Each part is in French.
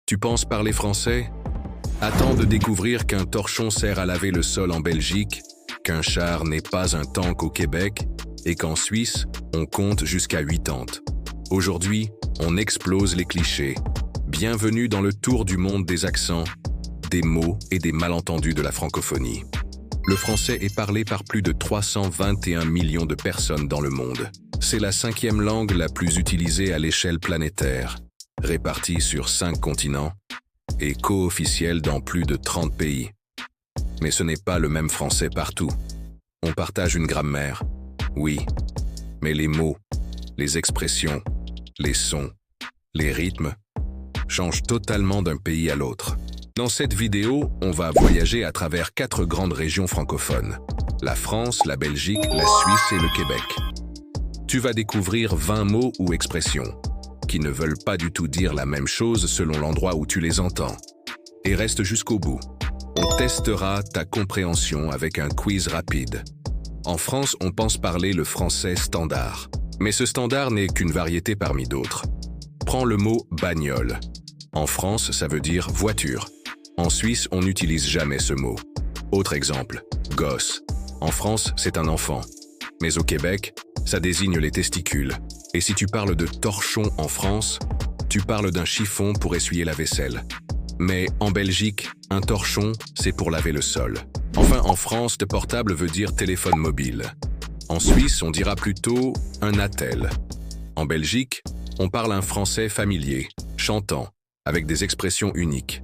Tu penses parler français? Attends de découvrir qu'un torchon sert à laver le sol en Belgique, qu'un char n'est pas un tank au Québec et qu'en Suisse, on compte jusqu'à 80. Aujourd'hui, on explose les clichés. Bienvenue dans le tour du monde des accents, des mots et des malentendus de la francophonie. Le français est parlé par plus de 321 millions de personnes dans le monde. C'est la 5e langue la plus utilisée à l'échelle planétaire, répartie sur 5 continents et co-officielle dans plus de 30 pays. Mais ce n'est pas le même français partout. On partage une grammaire, oui, mais les mots, les expressions, les sons, les rythmes changent totalement d'un pays à l'autre. Dans cette vidéo, on va voyager à travers 4 grandes régions francophones: la France, la Belgique, la Suisse et le Québec. Tu vas découvrir 20 mots ou expressions qui ne veulent pas du tout dire la même chose selon l'endroit où tu les entends. Et reste jusqu'au bout. On testera ta compréhension avec un quiz rapide. En France, on pense parler le français standard. Mais ce standard n'est qu'une variété parmi d'autres. Prends le mot « bagnole ». En France, ça veut dire « voiture ». En Suisse, on n'utilise jamais ce mot. Autre exemple, « gosse ». En France, c'est un enfant. Mais au Québec, ça désigne les testicules. Et si tu parles de torchon en France, tu parles d'un chiffon pour essuyer la vaisselle. Mais en Belgique, un torchon, c'est pour laver le sol. Enfin, en France, de portable veut dire téléphone mobile. En Suisse, on dira plutôt un attel. En Belgique, on parle un français familier, chantant, avec des expressions uniques.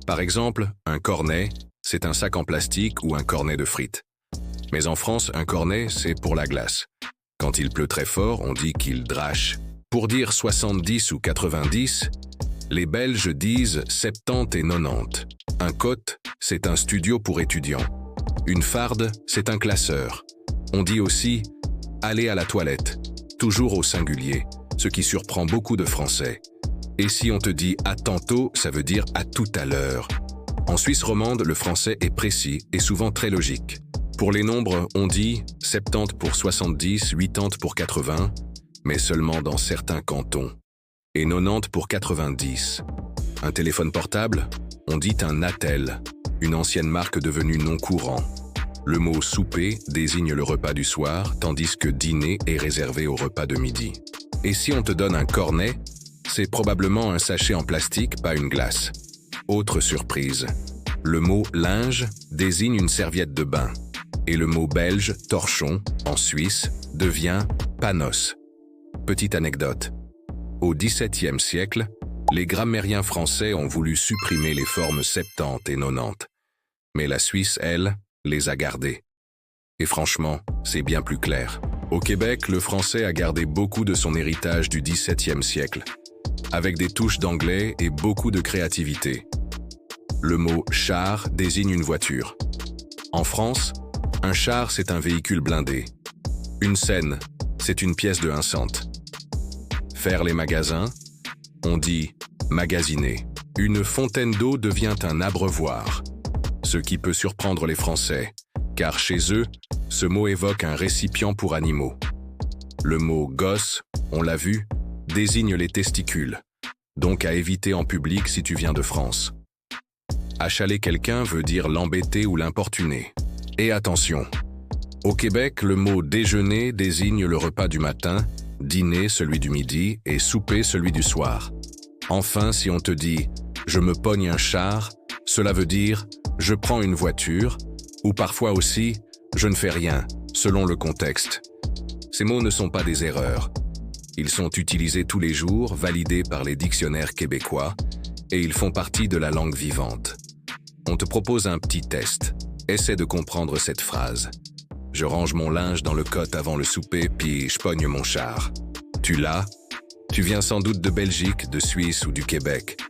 Par exemple, un cornet, c'est un sac en plastique ou un cornet de frites. Mais en France, un cornet, c'est pour la glace. Quand il pleut très fort, on dit qu'il drache. Pour dire 70 ou 90, les Belges disent 70 et 90. Un cote, c'est un studio pour étudiants. Une farde, c'est un classeur. On dit aussi « aller à la toilette », toujours au singulier, ce qui surprend beaucoup de Français. Et si on te dit « à tantôt », ça veut dire « à tout à l'heure ». En Suisse romande, le français est précis et souvent très logique. Pour les nombres, on dit 70 pour 70, 80 pour 80, mais seulement dans certains cantons, et 90 pour 90. Un téléphone portable, on dit un attel, une ancienne marque devenue non courant. Le mot « souper » désigne le repas du soir, tandis que « dîner » est réservé au repas de midi. Et si on te donne un cornet, c'est probablement un sachet en plastique, pas une glace. Autre surprise, le mot « linge » désigne une serviette de bain. Et le mot belge « torchon » en Suisse devient « panos ». Petite anecdote. Au XVIIe siècle, les grammairiens français ont voulu supprimer les formes 70 et 90. Mais la Suisse, elle, les a gardées. Et franchement, c'est bien plus clair. Au Québec, le français a gardé beaucoup de son héritage du XVIIe siècle, avec des touches d'anglais et beaucoup de créativité. Le mot « char » désigne une voiture. En France, un char, c'est un véhicule blindé. Une scène, c'est une pièce de 1 cent. Faire les magasins, on dit magasiner. Une fontaine d'eau devient un abreuvoir, ce qui peut surprendre les Français, car chez eux, ce mot évoque un récipient pour animaux. Le mot gosse, on l'a vu, désigne les testicules, donc à éviter en public si tu viens de France. Achaler quelqu'un veut dire l'embêter ou l'importuner. Et attention, au Québec, le mot « déjeuner » désigne le repas du matin, « dîner » celui du midi et « souper » celui du soir. Enfin, si on te dit « je me pogne un char », cela veut dire « je prends une voiture » ou parfois aussi « je ne fais rien », selon le contexte. Ces mots ne sont pas des erreurs. Ils sont utilisés tous les jours, validés par les dictionnaires québécois, et ils font partie de la langue vivante. On te propose un petit test. Essaie de comprendre cette phrase. Je range mon linge dans le cotte avant le souper, puis je pogne mon char. Tu l'as? Tu viens sans doute de Belgique, de Suisse ou du Québec.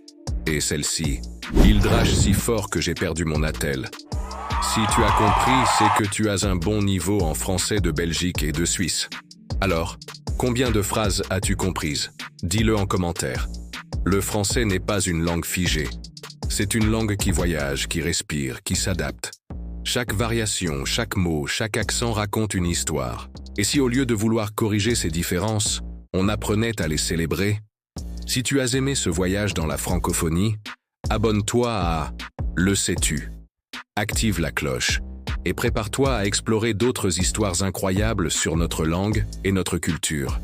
Et celle-ci, il drache si fort que j'ai perdu mon attel. Si tu as compris, c'est que tu as un bon niveau en français de Belgique et de Suisse. Alors, combien de phrases as-tu comprises? Dis-le en commentaire. Le français n'est pas une langue figée. C'est une langue qui voyage, qui respire, qui s'adapte. Chaque variation, chaque mot, chaque accent raconte une histoire. Et si au lieu de vouloir corriger ces différences, on apprenait à les célébrer? Si tu as aimé ce voyage dans la francophonie, Abonne-toi à Le Sais-tu. Active la cloche et prépare-toi à explorer d'autres histoires incroyables sur notre langue et notre culture.